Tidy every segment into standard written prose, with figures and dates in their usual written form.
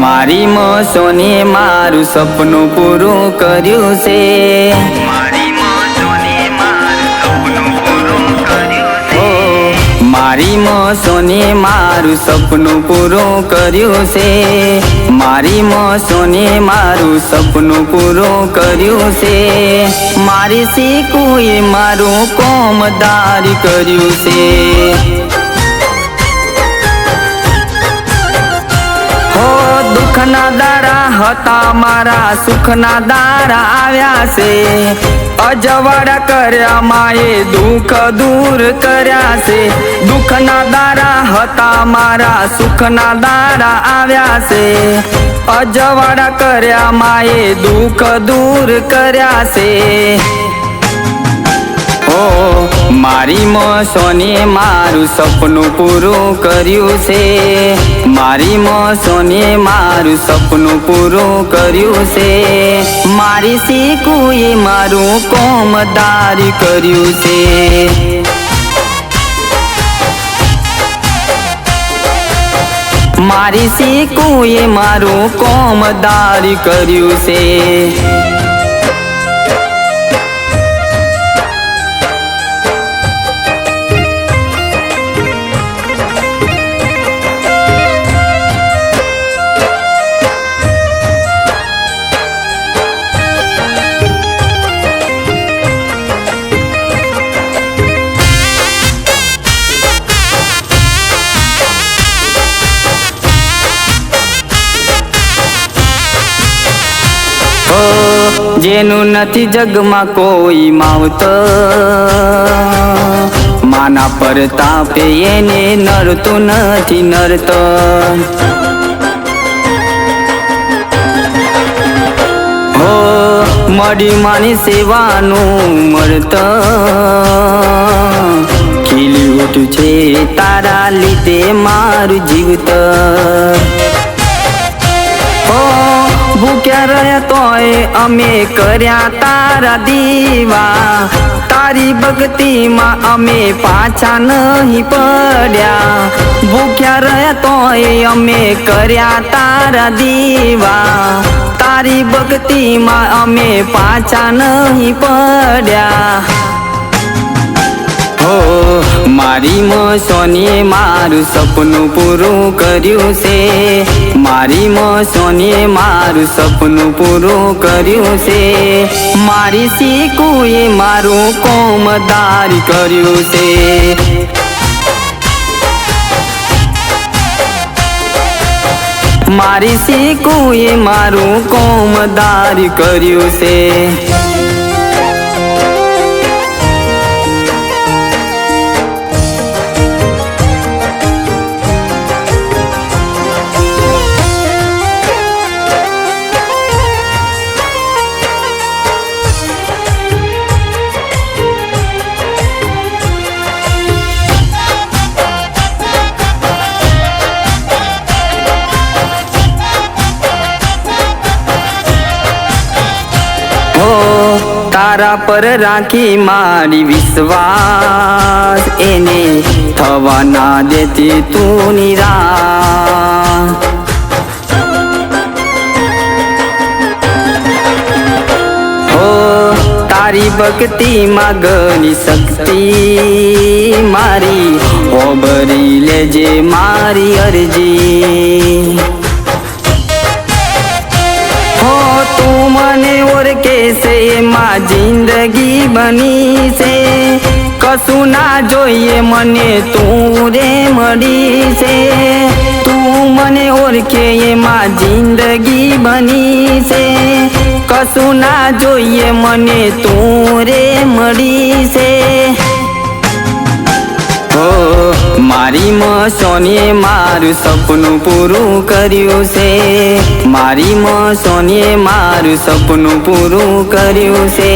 મારી મોસોને મારું સપનું પૂરું કર્યું છે। મારી મોસોને મારું સપનું પૂરું કર્યું છે। મારી મોસોને મારું સપનું પૂરું કર્યું છે। મારી મોસોને મારું સપનું પૂરું કર્યું છે। મારી શીખુએ મારું કોમદારી કર્યું છે। दुखना दाड़ा हता मारा सुखना दाड़ा आव्या से। अजवाड़ा कर्या माए दुख दूर कर्या से। दुखना दाड़ा हता मारा सुखना दाड़ा आव्या से। अजवाड़ा कर्या माए दुख दूर कर्या से। मारी मोसोने मारू सपनू पूरू कर्यु छे। मारी मोसोने मारू सपनू पूरू कर्यु छे। मारी सीकुए मारू कोमदारी कर्यु छे। मारी सीकुए मारू कोमदारी कर्यु छे। जेनु नथी जगमा कोई मावत माना परतापे एने नरतो नथी नरत। हो मडी मानी सेवानु मरत खिली उठ्यु छे तारा लीधे मारू जीवत। भूख्या रह्या तोय अमे कर्या तारा दीवा। तारी भक्ति में अमे पाछा नहीं पड्या। भूख्या रह्या तोय अमे कर्या तारा दीवा। तारी भक्ति में अमे पाछा नहीं पड्या। मारी मोसोने मारू सपनू पूरू कर्यु छे। मारी मोसोने मारू सपनू पूरू कर्यु छे। मारी सीकुए मारू कोमदारी कर्यु छे। मारी सीकुए मारू कोमदारी कर्यु छे। तारा पर राखी मारी विश्वास एने थवा ना देती तू निराश। हो तारी भक्ति मागनी शक्ति मारी ओबरी लेजे मारी अर्जी। तू मने और कैसे माँ जिंदगी बनी से। कसु ना जोइए मने तू रे मरी से। तू मने और के माँ जिंदगी बनी से। कसु ना जोइए मने तू रे मरी से। मारी मोसोने मारू सपनू पूरू कर्यु छे। मारी मोसोने मारू सपनू पूरू कर्यु छे।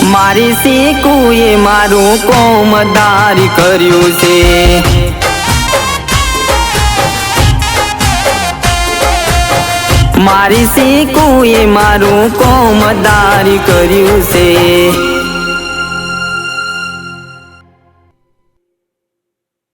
मारी सीकुए मारू कोमदारी कर्यु छे। मारी सीकुए मारू कोमदारी कर्यु छे।